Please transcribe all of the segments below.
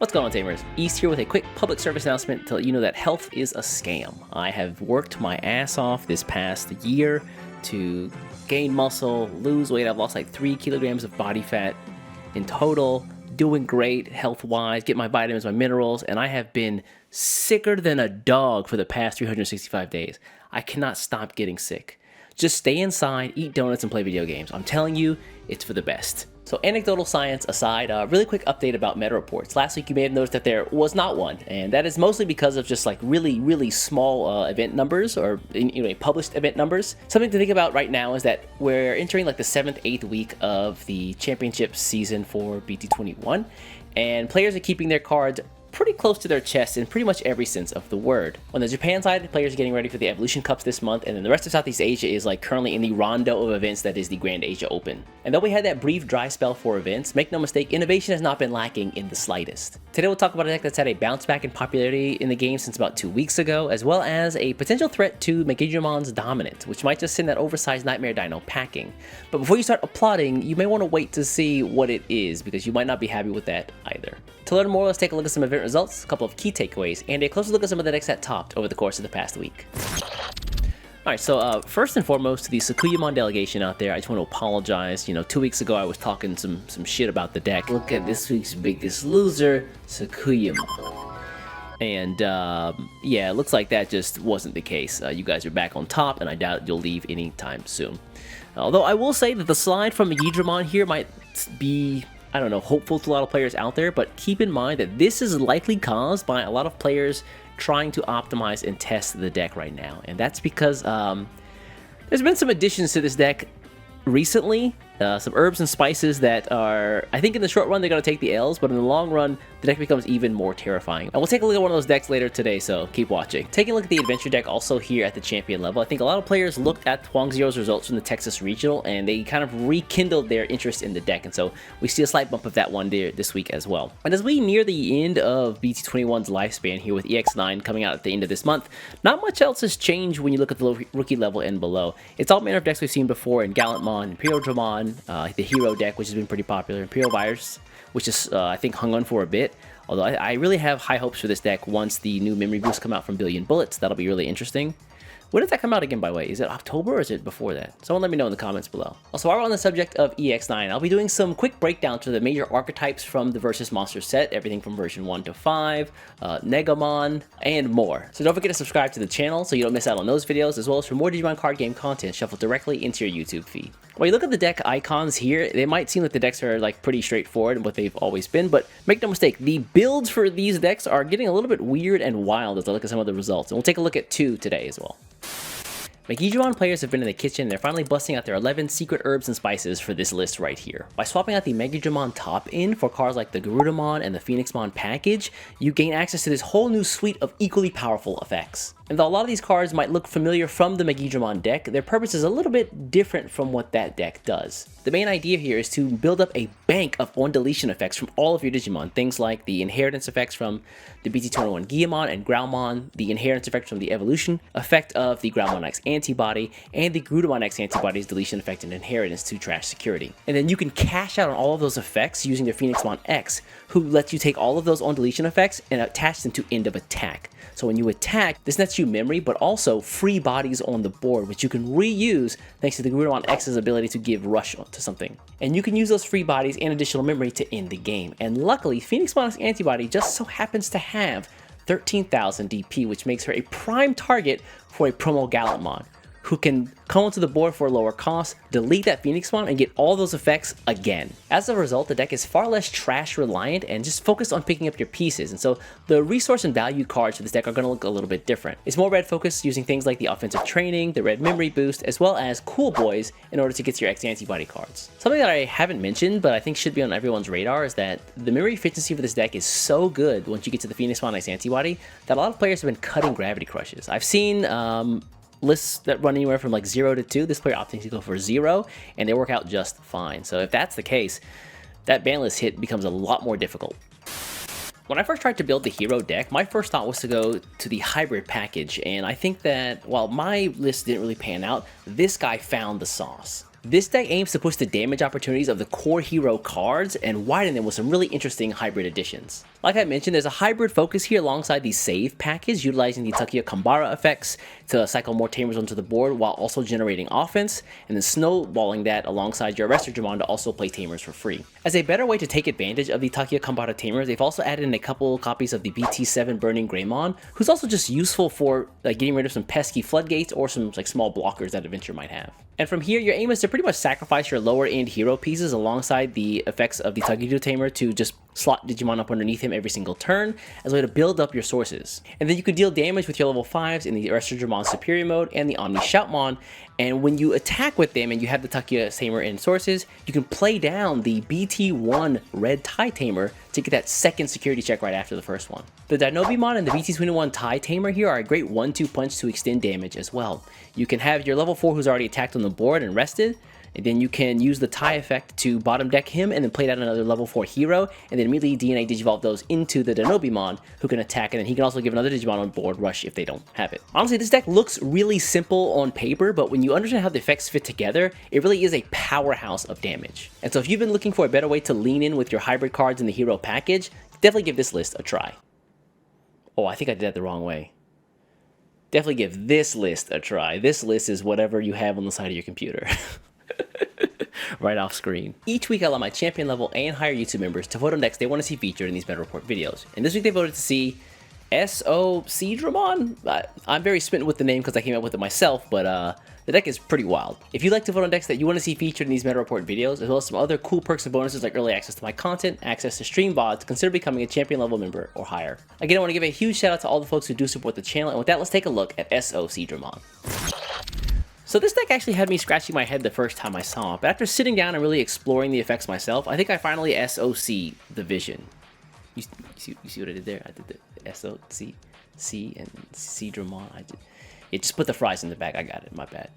What's going on, Tamers? East here with a quick public service announcement to let you know that health is a scam. I have worked my ass off this past year to gain muscle, lose weight. I've lost like 3 kilograms of body fat in total, doing great health-wise, get my vitamins, my minerals, and I have been sicker than a dog for the past 365 days. I cannot stop getting sick. Just stay inside, eat donuts, and play video games. I'm telling you, it's for the best. So anecdotal science aside, really quick update about meta reports. Last week you may have noticed that there was not one, and that is mostly because of just like really small event numbers, or published event numbers. Something to think about right now is that we're entering like the 7th, 8th week of the championship season for BT21, and players are keeping their cards pretty close to their chest in pretty much every sense of the word. On the Japan side, players are getting ready for the Evolution Cups this month, and then the rest of Southeast Asia is like currently in the rondo of events that is the Grand Asia Open. And though we had that brief dry spell for events, make no mistake, innovation has not been lacking in the slightest. Today we'll talk about a deck that's had a bounce back in popularity in the game since about 2 weeks ago, as well as a potential threat to Megidramon's dominance, which might just send that oversized Nightmare Dino packing. But before you start applauding, you may want to wait to see what it is, because you might not be happy with that either. To learn more, let's take a look at some event results, a couple of key takeaways, and a closer look at some of the decks that topped over the course of the past week. Alright, so first and foremost, to the Sakuyamon delegation out there, I just want to apologize. 2 weeks ago I was talking some shit about the deck. Look at this week's biggest loser, Sakuyamon. And yeah, it looks like that just wasn't the case. You guys are back on top, and I doubt you'll leave anytime soon. Although I will say that the slide from Digimon here might be, I don't know, hopeful to a lot of players out there, but keep in mind that this is likely caused by a lot of players trying to optimize and test the deck right now. And that's because there's been some additions to this deck recently, some herbs and spices that are, I think in the short run they're going to take the L's, but in the long run the deck becomes even more terrifying. And we'll take a look at one of those decks later today, so keep watching. Taking a look at the adventure deck also here at the champion level, I think a lot of players looked at Huangzio's results from the Texas Regional and they kind of rekindled their interest in the deck, and so we see a slight bump of that one there this week as well. And as we near the end of BT21's lifespan here with EX9 coming out at the end of this month, not much else has changed when you look at the rookie level and below. It's all manner of decks we've seen before in Gallantmon, Imperial Dramon, the Hero deck, which has been pretty popular, Imperial Virus, which is I think hung on for a bit, although I really have high hopes for this deck once the new memory boosts come out from Billion Bullets. That'll be really interesting. When does that come out again, by the way? Is it October or is it before that? Someone let me know in the comments below. Also, while we're on the subject of EX9, I'll be doing some quick breakdowns to the major archetypes from the Versus Monster set, everything from version 1 to 5, Negamon, and more. So don't forget to subscribe to the channel so you don't miss out on those videos, as well as for more Digimon card game content shuffled directly into your YouTube feed. While you look at the deck icons here, they might seem like the decks are like pretty straightforward and what they've always been, but make no mistake, the builds for these decks are getting a little bit weird and wild as I look at some of the results, and we'll take a look at 2 today as well. Digimon players have been in the kitchen, and they're finally busting out their 11 secret herbs and spices for this list right here. By swapping out the Digimon top-in for cards like the Garudamon and the Phoenixmon package, you gain access to this whole new suite of equally powerful effects. And though a lot of these cards might look familiar from the Digimon deck, their purpose is a little bit different from what that deck does. The main idea here is to build up a bank of on-deletion effects from all of your Digimon, things like the inheritance effects from the BT21 Guillemon and Growlmon, the inheritance effect from the evolution effect of the Growlmon X antibody, and the Garudamon X antibody's deletion effect and inheritance to trash security. And then you can cash out on all of those effects using their Phoenixmon X, who lets you take all of those on-deletion effects and attach them to end of attack. So when you attack, this nets you memory, but also free bodies on the board, which you can reuse thanks to the Garudamon X's ability to give rush to something. And you can use those free bodies and additional memory to end the game. And luckily, Phoenixmon X antibody just so happens to have 13,000 DP, which makes her a prime target for a promo Gallantmon, who can come onto the board for a lower cost, delete that Phoenixmon, and get all those effects again. As a result, the deck is far less trash reliant and just focused on picking up your pieces, and so the resource and value cards for this deck are going to look a little bit different. It's more red focused, using things like the offensive training, the red memory boost, as well as cool boys in order to get to your X antibody cards. Something that I haven't mentioned, but I think should be on everyone's radar, is that the memory efficiency for this deck is so good once you get to the Phoenixmon X antibody that a lot of players have been cutting gravity crushes. I've seen lists that run anywhere from like 0 to 2. This player opting to go for 0, and they work out just fine. So if that's the case, that ban list hit becomes a lot more difficult. When I first tried to build the hero deck, my first thought was to go to the hybrid package, and I think that while my list didn't really pan out, this guy found the sauce. This deck aims to push the damage opportunities of the core hero cards and widen them with some really interesting hybrid additions. Like I mentioned, there's a hybrid focus here alongside the save package, utilizing the Takia Kambara effects to cycle more Tamers onto the board while also generating offense, and then snowballing that alongside your Arrestor Dramon to also play Tamers for free. As a better way to take advantage of the Takia Kambara Tamers, they've also added in a couple copies of the BT7 Burning Greymon, who's also just useful for getting rid of some pesky floodgates or some small blockers that Adventure might have. And from here, your aim is to pretty much sacrifice your lower end hero pieces alongside the effects of the Tagido Tamer to just slot Digimon up underneath him every single turn as a way to build up your sources. And then you can deal damage with your level 5s in the Arrestor Dramon Superior Mode and the Omni Shoutmon, and when you attack with them and you have the Takia Tamer in sources, you can play down the BT1 Red Tai Tamer to get that second security check right after the first one. The Dinobimon and the BT21 Tai Tamer here are a great 1-2 punch to extend damage as well. You can have your level 4 who's already attacked on the board and rested, and then you can use the Tai effect to bottom deck him and then play down another level 4 hero, and then immediately DNA Digivolve those into the Dinobimon who can attack, and then he can also give another Digimon on board rush if they don't have it. Honestly, this deck looks really simple on paper, but when you understand how the effects fit together, it really is a powerhouse of damage. And so if you've been looking for a better way to lean in with your hybrid cards in the hero package, definitely give this list a try. Oh, I think I did that the wrong way. Definitely give this list a try. This list is whatever you have on the side of your computer. Right off screen. Each week I allow my champion level and higher YouTube members to vote on decks they want to see featured in these Meta Report videos. And this week they voted to see SOC Dramon. I'm very smitten with the name because I came up with it myself, but the deck is pretty wild. If you'd like to vote on decks that you want to see featured in these Meta Report videos, as well as some other cool perks and bonuses like early access to my content, access to stream VODs, consider becoming a champion level member or higher. Again, I want to give a huge shout out to all the folks who do support the channel, and with that, let's take a look at SOC Dramon. So this deck actually had me scratching my head the first time I saw it, but after sitting down and really exploring the effects myself, I think I finally SOC the vision. You see what I did there? I did the SOC, C and C Dramon. Just put the fries in the back. I got it. My bad.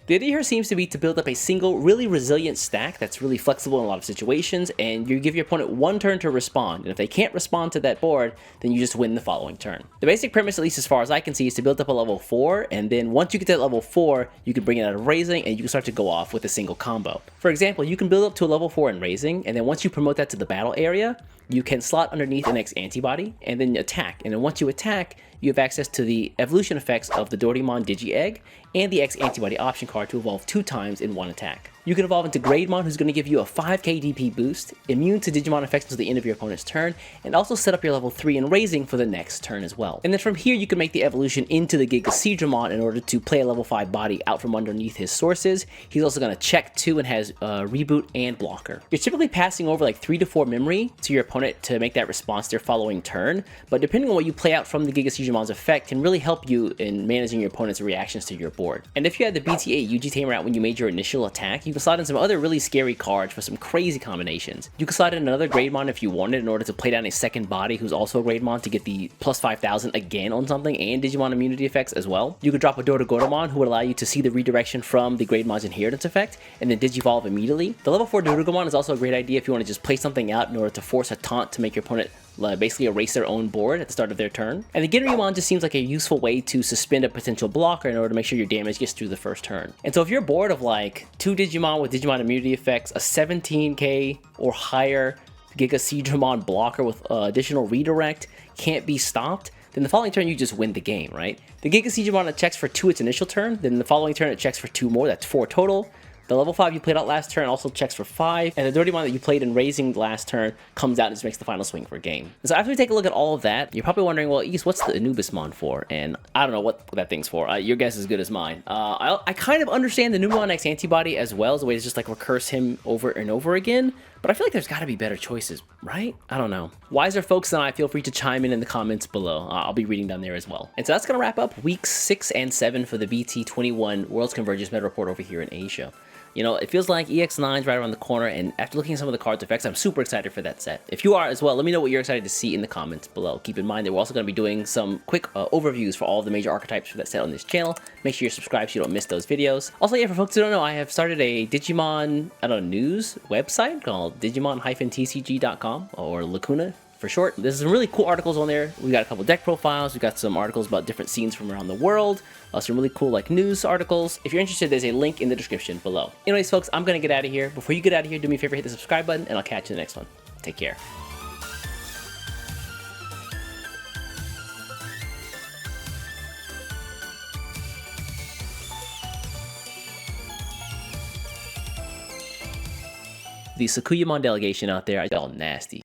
The idea here seems to be to build up a single, really resilient stack that's really flexible in a lot of situations, and you give your opponent one turn to respond, and if they can't respond to that board, then you just win the following turn. The basic premise, at least as far as I can see, is to build up a level 4, and then once you get to that level 4, you can bring it out of Raising, and you can start to go off with a single combo. For example, you can build up to a level 4 in Raising, and then once you promote that to the battle area, you can slot underneath an X antibody, and then attack, and then once you attack, you have access to the evolution effects of the Doraemon Digi-Egg and the X antibody option card to evolve 2 times in one attack. You can evolve into Greymon, who's going to give you a 5k DP boost, immune to Digimon effects until the end of your opponent's turn, and also set up your level 3 in Raising for the next turn as well. And then from here, you can make the evolution into the Giga Seedramon in order to play a level 5 body out from underneath his sources. He's also going to check 2 and has reboot and blocker. You're typically passing over like 3 to 4 memory to your opponent to make that response their following turn, but depending on what you play out from the Giga Seedramon's effect can really help you in managing your opponent's reactions to your board. And if you had the BT8 Yuji Tamer out when you made your initial attack, you can slide in some other really scary cards for some crazy combinations. You can slide in another Greymon if you wanted in order to play down a second body who's also a Greymon to get the plus 5,000 again on something and Digimon immunity effects as well. You could drop a Dodogoramon who would allow you to see the redirection from the Greymon's inheritance effect and then Digivolve immediately. The level 4 Dodogamon is also a great idea if you want to just play something out in order to force a taunt to make your opponent basically erase their own board at the start of their turn. And the Ginrymon just seems like a useful way to suspend a potential blocker in order to make sure your damage gets through the first turn. And so if you're bored of like 2 Digimon with Digimon immunity effects, a 17k or higher Giga Seedramon blocker with additional redirect can't be stopped, then the following turn you just win the game, right? The Giga Seedramon checks for 2 its initial turn, then the following turn it checks for 2 more, that's 4 total. The level 5 you played out last turn also checks for 5, and the Doraemon that you played in Raising last turn comes out and just makes the final swing for a game. And so after we take a look at all of that, you're probably wondering, well, East, what's the Anubismon for? And I don't know what that thing's for. Your guess is as good as mine. I kind of understand the Numemon X antibody as well as a way to just like recurse him over and over again, but I feel like there's got to be better choices, right? I don't know. Wiser folks than I, feel free to chime in the comments below. I'll be reading down there as well. And so that's going to wrap up weeks 6 and 7 for the BT21 World Convergence Meta Report over here in Asia. You know, it feels like EX9 is right around the corner, and after looking at some of the cards effects, I'm super excited for that set. If you are as well, let me know what you're excited to see in the comments below. Keep in mind that we're also going to be doing some quick overviews for all of the major archetypes for that set on this channel. Make sure you're subscribed so you don't miss those videos. Also, yeah, for folks who don't know, I have started a Digimon, news website called Digimon-TCG.com, or Lacuna, for short. There's some really cool articles on there. We got a couple deck profiles. We got some articles about different scenes from around the world. Some really cool like news articles. If you're interested, there's a link in the description below. Anyways, folks, I'm gonna get out of here. Before you get out of here, do me a favor, hit the subscribe button, and I'll catch you in the next one. Take care. The Sakuyamon delegation out there, they're all nasty.